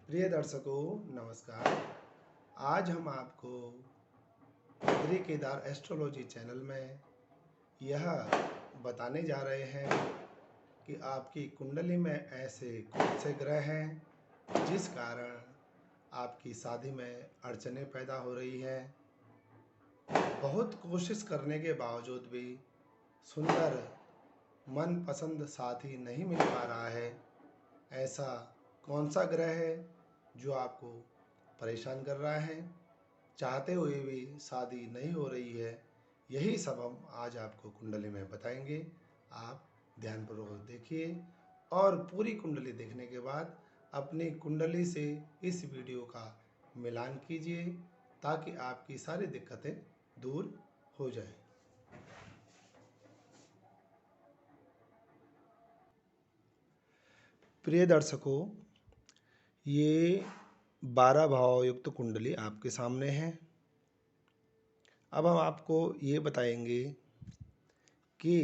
प्रिय दर्शकों नमस्कार। आज हम आपको बद्री केदार एस्ट्रोलॉजी चैनल में यह बताने जा रहे हैं कि आपकी कुंडली में ऐसे कौन से ग्रह हैं जिस कारण आपकी शादी में अड़चनें पैदा हो रही है। बहुत कोशिश करने के बावजूद भी सुंदर मनपसंद साथी नहीं मिल पा रहा है। ऐसा कौन सा ग्रह है जो आपको परेशान कर रहा है, चाहते हुए भी शादी नहीं हो रही है। यही सब हम आज आपको कुंडली में बताएंगे। आप ध्यानपूर्वक देखिए और पूरी कुंडली देखने के बाद अपनी कुंडली से इस वीडियो का मिलान कीजिए ताकि आपकी सारी दिक्कतें दूर हो जाए। प्रिय दर्शकों, ये 12 भाव युक्त कुंडली आपके सामने है। अब हम आपको ये बताएंगे कि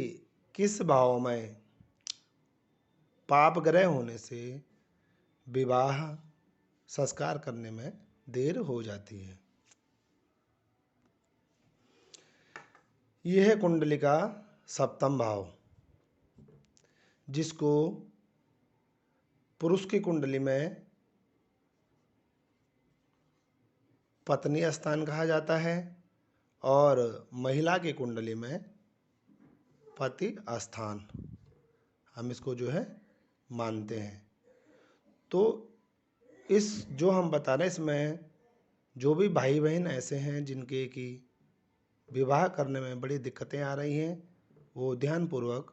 किस भाव में पाप ग्रह होने से विवाह संस्कार करने में देर हो जाती है। यह है कुंडली का सप्तम भाव, जिसको पुरुष की कुंडली में पत्नी स्थान कहा जाता है और महिला की कुंडली में पति स्थान हम इसको जो है मानते हैं। तो इस जो हम बता रहे हैं इसमें जो भी भाई बहन ऐसे हैं जिनके कि विवाह करने में बड़ी दिक्कतें आ रही हैं, वो ध्यानपूर्वक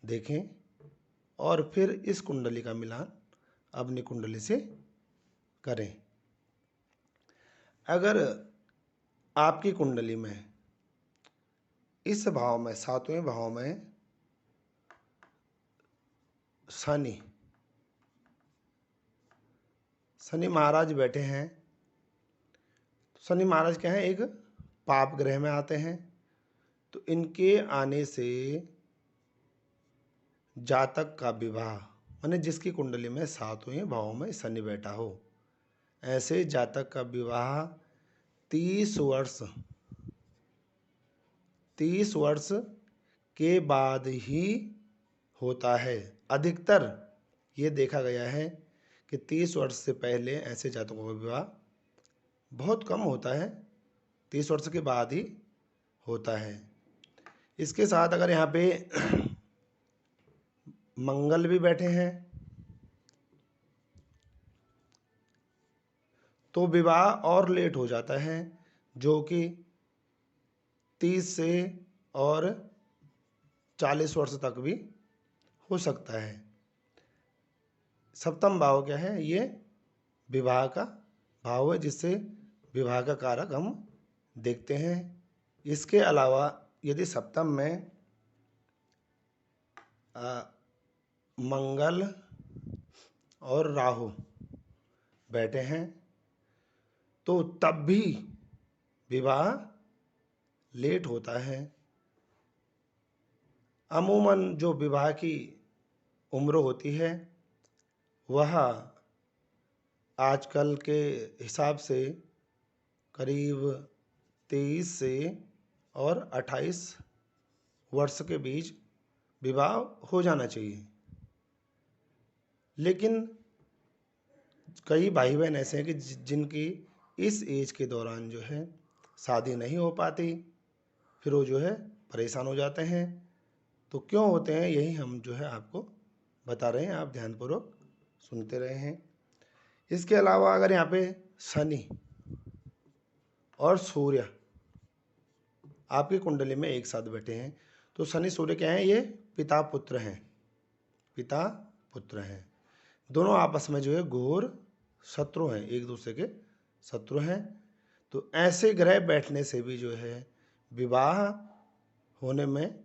देखें और फिर इस कुंडली का मिलान अपनी कुंडली से करें। अगर आपकी कुंडली में इस भाव में 7वें भाव में शनि महाराज बैठे हैं, शनि महाराज क्या है, एक पाप ग्रह में आते हैं। तो इनके आने से जातक का विवाह, माने जिसकी कुंडली में 7वें भाव में शनि बैठा हो, ऐसे जातक का विवाह 30 वर्ष के बाद ही होता है। अधिकतर ये देखा गया है कि 30 वर्ष से पहले ऐसे जातकों का विवाह बहुत कम होता है, 30 वर्ष के बाद ही होता है। इसके साथ अगर यहाँ पे मंगल भी बैठे हैं तो विवाह और लेट हो जाता है, जो कि 30 से और 40 वर्ष तक भी हो सकता है। सप्तम भाव क्या है, ये विवाह का भाव है, जिससे विवाह का कारक हम देखते हैं। इसके अलावा यदि सप्तम में मंगल और राहु बैठे हैं तो तब भी विवाह लेट होता है। अमूमन जो विवाह की उम्र होती है वह आजकल के हिसाब से करीब 23 से और 28 वर्ष के बीच विवाह हो जाना चाहिए। लेकिन कई भाई बहन ऐसे हैं कि जिनकी इस एज के दौरान जो है शादी नहीं हो पाती, फिर वो जो है परेशान हो जाते हैं। तो क्यों होते हैं, यही हम जो है आपको बता रहे हैं, आप ध्यानपूर्वक सुनते रहे हैं। इसके अलावा अगर यहाँ पे शनि और सूर्य आपकी कुंडली में एक साथ बैठे हैं तो शनि सूर्य क्या है, ये पिता पुत्र हैं। दोनों आपस में जो है घोर शत्रु हैं, एक दूसरे के शत्रु हैं। तो ऐसे ग्रह बैठने से भी जो है विवाह होने में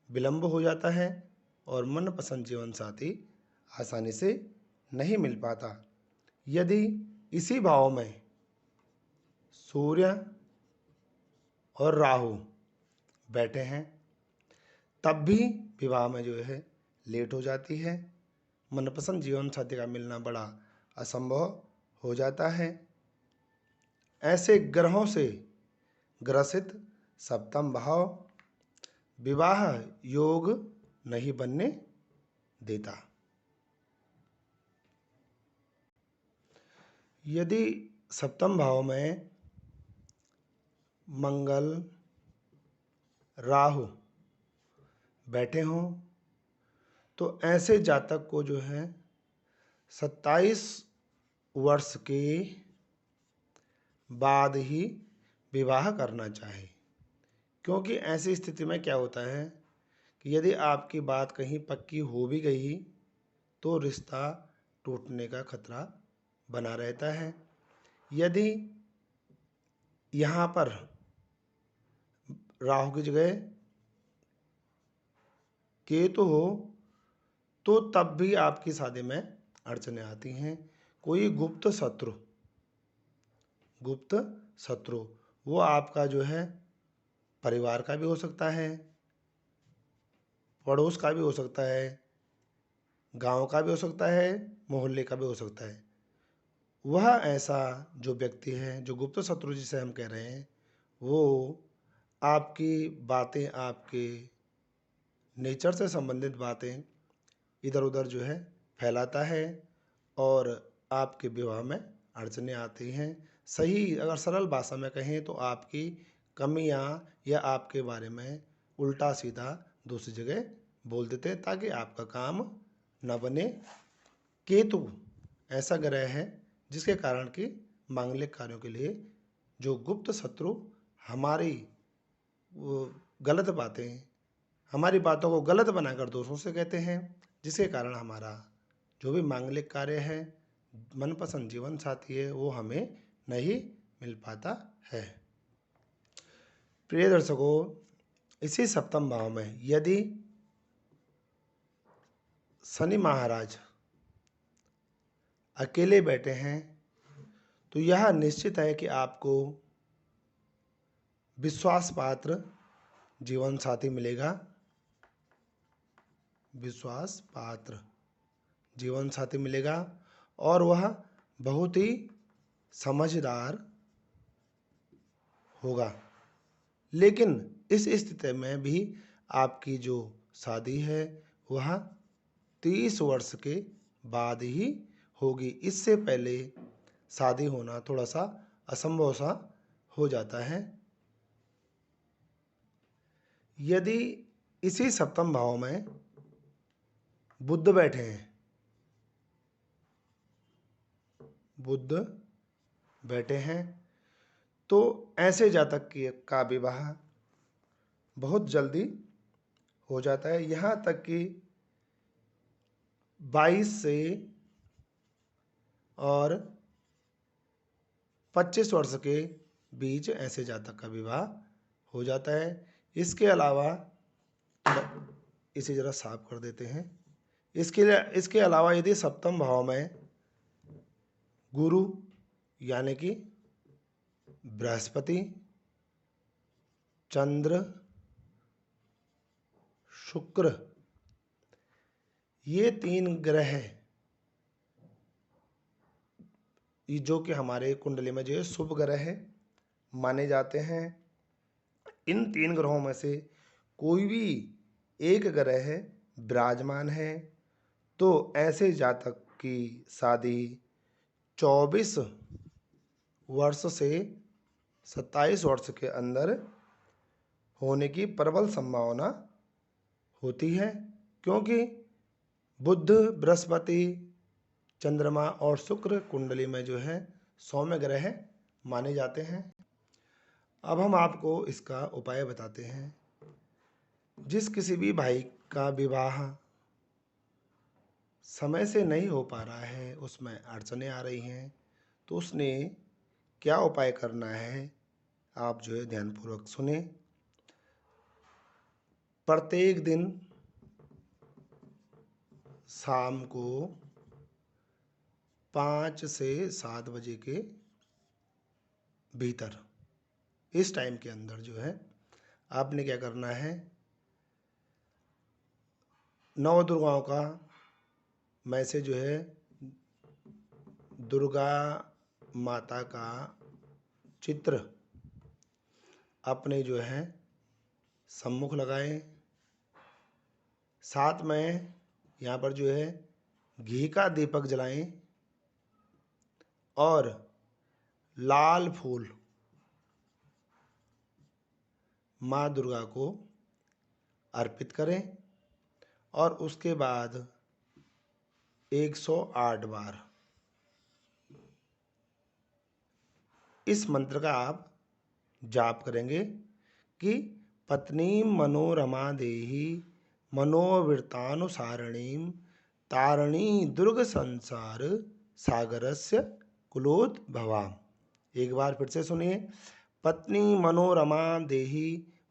विलंब हो जाता है और मनपसंद जीवन साथी आसानी से नहीं मिल पाता। यदि इसी भाव में सूर्य और राहु बैठे हैं तब भी विवाह में जो है लेट हो जाती है। मनपसंद जीवन साथी का मिलना बड़ा असंभव हो जाता है। ऐसे ग्रहों से ग्रसित सप्तम भाव विवाह योग नहीं बनने देता। यदि सप्तम भाव में मंगल राहु बैठे हों तो ऐसे जातक को जो है 27 वर्ष के बाद ही विवाह करना चाहिए। क्योंकि ऐसी स्थिति में क्या होता है कि यदि आपकी बात कहीं पक्की हो भी गई तो रिश्ता टूटने का खतरा बना रहता है। यदि यहाँ पर राहु की जगह केतु हो तो तब भी आपकी शादी में अड़चनें आती हैं। कोई गुप्त शत्रु वो आपका जो है परिवार का भी हो सकता है, पड़ोस का भी हो सकता है, गांव का भी हो सकता है, मोहल्ले का भी हो सकता है। वह ऐसा जो व्यक्ति है, जो गुप्त शत्रु जिसे हम कह रहे हैं, वो आपकी बातें, आपके नेचर से संबंधित बातें इधर उधर जो है फैलाता है और आपके विवाह में अड़चनें आती हैं। सही अगर सरल भाषा में कहें तो आपकी कमियां या आपके बारे में उल्टा सीधा दूसरी जगह बोल देते हैं ताकि आपका काम न बने। केतु ऐसा ग्रह है जिसके कारण कि मांगलिक कार्यों के लिए जो गुप्त शत्रु हमारी गलत बातें, हमारी बातों को गलत बनाकर दूसरों से कहते हैं, जिसके कारण हमारा जो भी मांगलिक कार्य है, मनपसंद जीवन साथी है, वो हमें नहीं मिल पाता है। प्रिय दर्शकों, इसी सप्तम भाव में यदि शनि महाराज अकेले बैठे हैं तो यह निश्चित है कि आपको विश्वास पात्र जीवन साथी मिलेगा। विश्वास पात्र जीवन साथी मिलेगा और वह बहुत ही समझदार होगा। लेकिन इस स्थिति में भी आपकी जो शादी है वह 30 वर्ष के बाद ही होगी। इससे पहले शादी होना थोड़ा सा असंभव सा हो जाता है। यदि इसी सप्तम भाव में बुध बैठे हैं, बुध बैठे हैं तो ऐसे जातक का विवाह बहुत जल्दी हो जाता है। यहाँ तक कि 22 से और 25 वर्ष के बीच ऐसे जातक का विवाह हो जाता है। इसके अलावा इसे जरा साफ कर देते हैं। इसके अलावा यदि सप्तम भाव में गुरु यानी कि बृहस्पति, चंद्र, शुक्र, ये 3 ग्रह जो कि हमारे कुंडली में जो है शुभ ग्रह माने जाते हैं, इन 3 ग्रहों में से कोई भी एक ग्रह विराजमान है तो ऐसे जातक की शादी 24 वर्ष से 27 वर्ष के अंदर होने की प्रबल संभावना होती है। क्योंकि बुध, बृहस्पति, चंद्रमा और शुक्र कुंडली में जो है सौम्य ग्रह माने जाते हैं। अब हम आपको इसका उपाय बताते हैं। जिस किसी भी भाई का विवाह समय से नहीं हो पा रहा है, उसमें अड़चनें आ रही हैं, तो उसने क्या उपाय करना है आप जो है ध्यानपूर्वक सुने। प्रत्येक दिन शाम को 5 से 7 बजे के भीतर, इस टाइम के अंदर जो है आपने क्या करना है, नवदुर्गाओं का मैसेज जो है दुर्गा माता का चित्र अपने जो है सम्मुख लगाएं। साथ में यहाँ पर जो है घी का दीपक जलाएं और लाल फूल माँ दुर्गा को अर्पित करें और उसके बाद 108 बार इस मंत्र का आप जाप करेंगे कि पत्नी मनोरमा देहि मनोवृत्तानुसारिणीं तारिणी दुर्ग संसार सागरस्य कुलोद्भवाम्। एक बार फिर से सुनिए। पत्नी मनोरमा देहि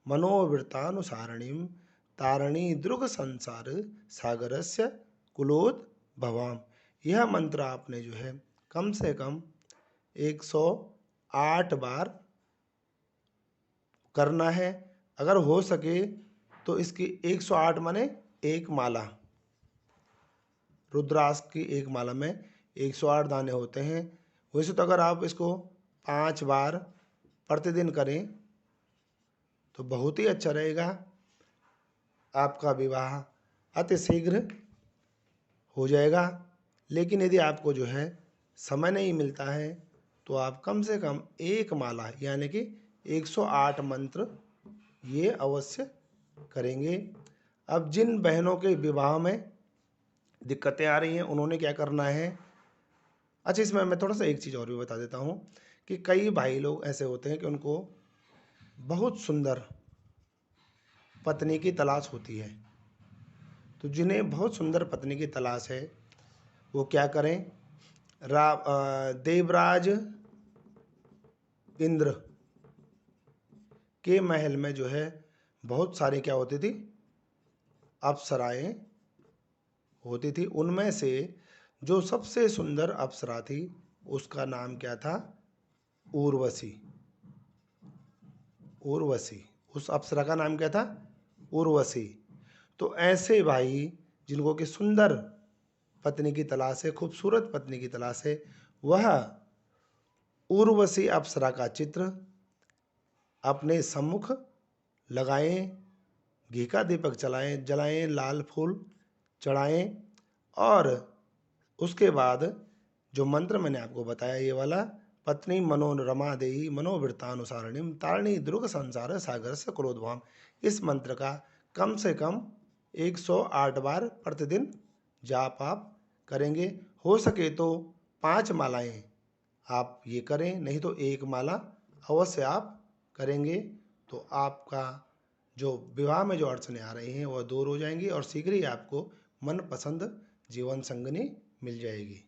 मनोवृत्तानुसारिणीं तारिणी दुर्ग संसार सागरस्य कुलोद्भवाम्। यह मंत्र आपने जो है कम से कम 108 बार करना है। अगर हो सके तो इसकी 108 माने एक माला, रुद्राक्ष की एक माला में 108 दाने होते हैं। वैसे तो अगर आप इसको 5 बार प्रतिदिन करें तो बहुत ही अच्छा रहेगा। आपका विवाह अति शीघ्र हो जाएगा। लेकिन यदि आपको जो है समय नहीं मिलता है तो आप कम से कम एक माला यानी कि 108 मंत्र ये अवश्य करेंगे। अब जिन बहनों के विवाह में दिक्कतें आ रही हैं उन्होंने क्या करना है। अच्छा, इसमें मैं थोड़ा सा एक चीज़ और भी बता देता हूँ कि कई भाई लोग ऐसे होते हैं कि उनको बहुत सुंदर पत्नी की तलाश होती है। तो जिन्हें बहुत सुंदर पत्नी की तलाश है वो क्या करें। देवराज इंद्र के महल में जो है बहुत सारी क्या होती थी, अप्सराएं होती थी। उनमें से जो सबसे सुंदर अप्सरा थी उसका नाम क्या था, उर्वशी। उर्वशी, उस अप्सरा का नाम क्या था, उर्वशी। तो ऐसे भाई जिनको कि सुंदर पत्नी की तलाश है, खूबसूरत पत्नी की तलाश है, वह उर्वशी अप्सरा का चित्र अपने सम्मुख लगाएं, घी का दीपक जलाएं, लाल फूल चढ़ाएं और उसके बाद जो मंत्र मैंने आपको बताया ये वाला, पत्नी मनोरमा देहि मनोवृत्तानुसारिणीं तारिणी दुर्ग संसार सागर से कुलोद्भवाम्, इस मंत्र का कम से कम 108 बार प्रतिदिन जाप आप करेंगे। हो सके तो 5 मालाएं आप ये करें, नहीं तो एक माला अवश्य आप करेंगे तो आपका जो विवाह में जो अड़चने आ रही हैं वह दूर हो जाएंगी और शीघ्र ही आपको मनपसंद जीवन संगनी मिल जाएगी।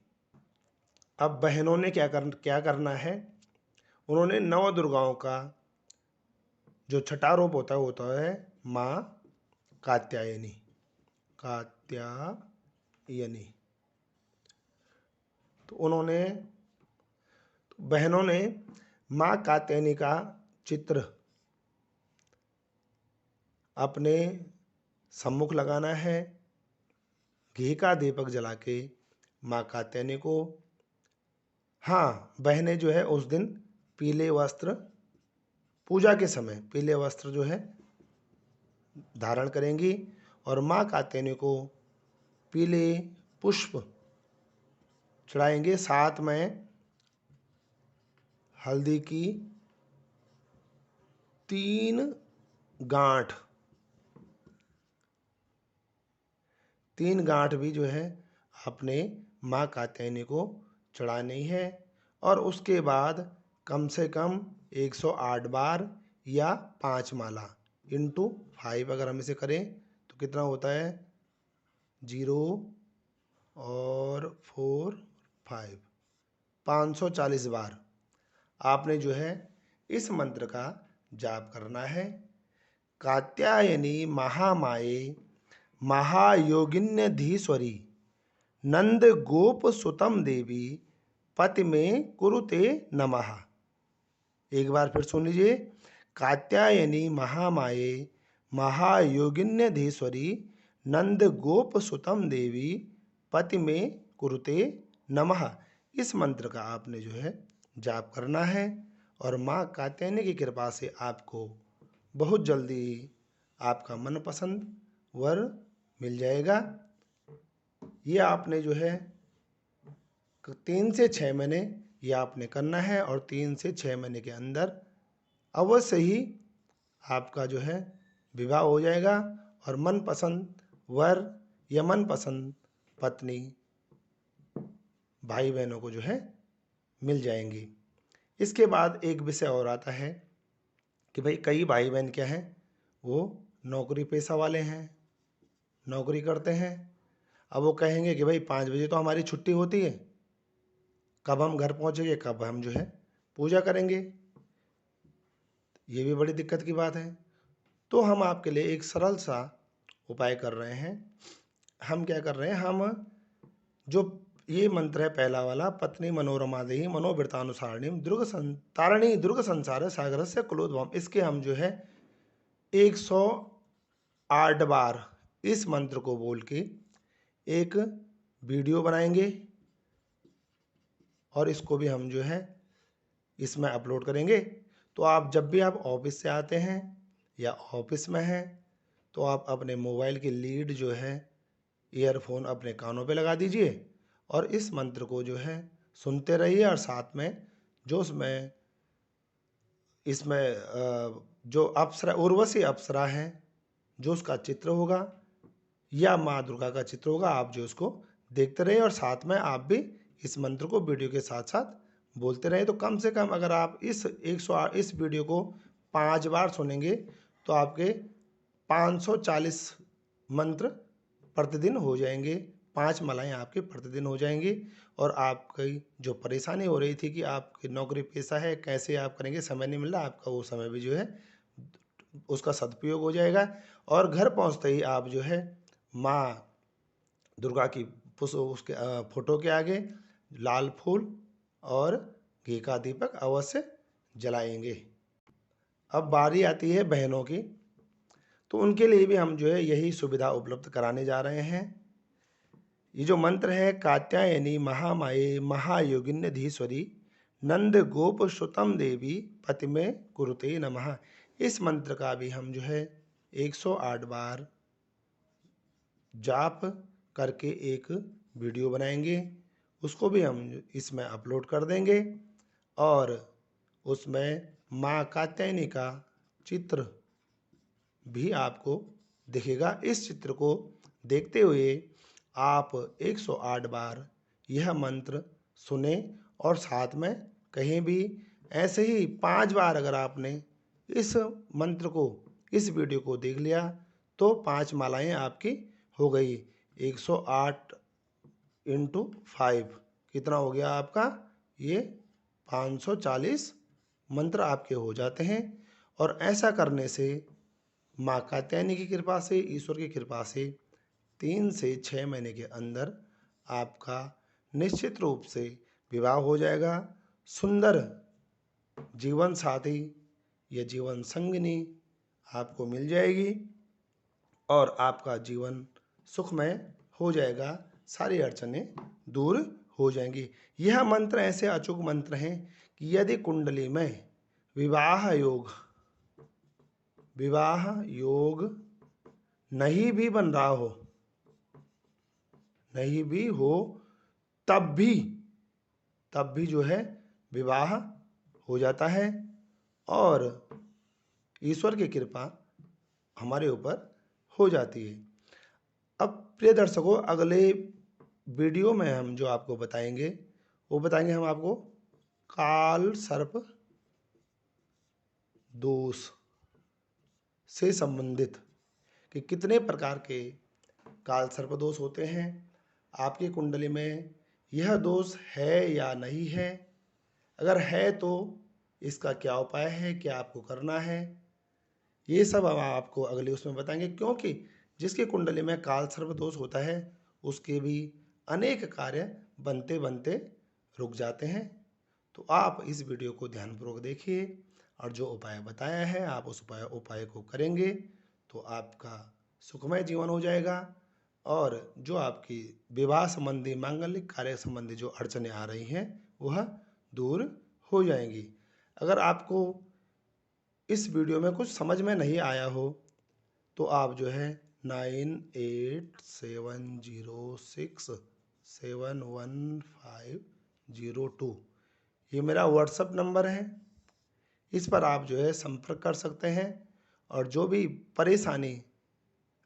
अब बहनों ने क्या करना है। उन्होंने नव दुर्गाओं का जो छठा रूप होता है माँ कात्यायनी। तो बहनों ने माँ कात्यायनी का चित्र अपने सम्मुख लगाना है। घी का दीपक जला के माँ कात्यायनी को, हाँ, बहनें जो है उस दिन पीले वस्त्र, पूजा के समय पीले वस्त्र जो है धारण करेंगी और माँ कात्यायनी को पीले पुष्प चढ़ाएंगे। साथ में हल्दी की 3 गांठ भी जो है अपने माँ कात्यायनी को चढ़ानी है और उसके बाद कम से कम 108 बार या 5 माला इंटू 5 अगर हम इसे करें तो कितना होता है, 0 और 4 5, 540 बार आपने जो है इस मंत्र का जाप करना है। कात्यायनी महामाये महायोगिन्यधीश्वरी नंद गोप सुतम देवी पति में कुरुते नमः। एक बार फिर सुन लीजिए। कात्यायनी महामाये महायोगिन्यधीश्वरी नंद गोप सुतम देवी पति में कुरुते नमः, इस मंत्र का आपने जो है जाप करना है और माँ कात्यायनी की कृपा से आपको बहुत जल्दी आपका मनपसंद वर मिल जाएगा। ये आपने जो है 3 से 6 महीने ये आपने करना है और 3 से 6 महीने के अंदर अवश्य ही आपका जो है विवाह हो जाएगा और मनपसंद वर या मनपसंद पत्नी भाई बहनों को जो है मिल जाएंगी। इसके बाद एक विषय और आता है कि भाई कई भाई बहन क्या हैं, वो नौकरी पेशा वाले हैं, नौकरी करते हैं। अब वो कहेंगे कि भाई 5 बजे तो हमारी छुट्टी होती है, कब हम घर पहुंचेंगे, कब हम जो है पूजा करेंगे। ये भी बड़ी दिक्कत की बात है। तो हम आपके लिए एक सरल सा उपाय कर रहे हैं। हम क्या कर रहे हैं, हम जो ये मंत्र है पहला वाला, पत्नी मनोरमा देहि मनोवृतानुसारिणी तारिणी दुर्ग संसार सागर से कुलोद्भवम, इसके हम जो है 108 बार इस मंत्र को बोल के एक वीडियो बनाएंगे और इसको भी हम जो है इसमें अपलोड करेंगे। तो आप जब भी आप ऑफिस से आते हैं या ऑफिस में हैं तो आप अपने मोबाइल की लीड जो है ईयरफोन अपने कानों पे लगा दीजिए और इस मंत्र को जो है सुनते रहिए और साथ में जो इसमें जो अप्सरा उर्वशी अप्सरा है जो उसका चित्र होगा या माँ दुर्गा का चित्र होगा, आप जो उसको देखते रहिए और साथ में आप भी इस मंत्र को वीडियो के साथ साथ बोलते रहे। तो कम से कम अगर आप इस वीडियो को 5 बार सुनेंगे तो आपके 540 मंत्र प्रतिदिन हो जाएंगे, 5 मालाएं आपके प्रतिदिन हो जाएंगी। और आपकी जो परेशानी हो रही थी कि आपकी नौकरी पेशा है, कैसे आप करेंगे, समय नहीं मिल रहा, आपका वो समय भी जो है उसका सदुपयोग हो जाएगा। और घर पहुंचते ही आप जो है माँ दुर्गा की उसके फोटो के आगे लाल फूल और घी का दीपक अवश्य जलाएंगे। अब बारी आती है बहनों की, तो उनके लिए भी हम जो है यही सुविधा उपलब्ध कराने जा रहे हैं। ये जो मंत्र है, कात्यायनी महामाये महायोगिन्यधीश्वरी नंद गोप श्रुतम देवी पति में कुरुते नमः, इस मंत्र का भी हम जो है 108 बार जाप करके एक वीडियो बनाएंगे, उसको भी हम इसमें अपलोड कर देंगे और उसमें माँ कात्यायनी का चित्र भी आपको दिखेगा। इस चित्र को देखते हुए आप 108 बार यह मंत्र सुने और साथ में कहीं भी ऐसे ही 5 बार अगर आपने इस मंत्र को, इस वीडियो को देख लिया तो 5 मालाएं आपकी हो गई। 108 × 5 कितना हो गया आपका, ये 540 मंत्र आपके हो जाते हैं। और ऐसा करने से माँ कात्यायनी की कृपा से, ईश्वर की कृपा से 3 से 6 महीने के अंदर आपका निश्चित रूप से विवाह हो जाएगा। सुंदर जीवन साथी या जीवन संगिनी आपको मिल जाएगी और आपका जीवन सुखमय हो जाएगा, सारी अड़चनें दूर हो जाएंगी। यह मंत्र ऐसे अचूक मंत्र हैं कि यदि कुंडली में विवाह योग नहीं भी बन रहा हो, नहीं भी हो, तब भी जो है विवाह हो जाता है और ईश्वर की कृपा हमारे ऊपर हो जाती है। अब प्रिय दर्शकों, अगले वीडियो में हम जो आपको बताएंगे वो बताएंगे हम आपको काल सर्प दोष से संबंधित कि कितने प्रकार के काल सर्प दोष होते हैं, आपकी कुंडली में यह दोष है या नहीं है, अगर है तो इसका क्या उपाय है, क्या आपको करना है, ये सब हम आपको अगले उसमें बताएंगे। क्योंकि जिसकी कुंडली में काल सर्प दोष होता है उसके भी अनेक कार्य बनते बनते रुक जाते हैं। तो आप इस वीडियो को ध्यानपूर्वक देखिए और जो उपाय बताया है आप उस उपाय को करेंगे तो आपका सुखमय जीवन हो जाएगा और जो आपकी विवाह संबंधी, मांगलिक कार्य संबंधी जो अड़चनें आ रही हैं वह दूर हो जाएंगी। अगर आपको इस वीडियो में कुछ समझ में नहीं आया हो तो आप जो है 9870671502 ये मेरा व्हाट्सअप नंबर है। इस पर आप जो है संपर्क कर सकते हैं और जो भी परेशानी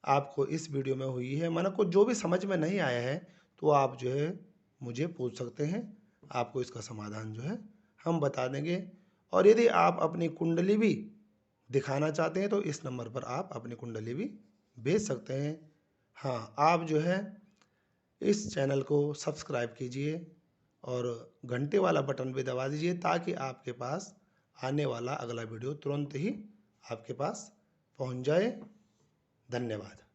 आपको इस वीडियो में हुई है, माना को जो भी समझ में नहीं आया है, तो आप जो है मुझे पूछ सकते हैं। आपको इसका समाधान जो है हम बता देंगे। और यदि आप अपनी कुंडली भी दिखाना चाहते हैं तो इस नंबर पर आप अपनी कुंडली भी भेज सकते हैं। हाँ, आप जो है इस चैनल को सब्सक्राइब कीजिए और घंटे वाला बटन भी दबा दीजिए ताकि आपके पास आने वाला अगला वीडियो तुरंत ही आपके पास पहुंच जाए। धन्यवाद।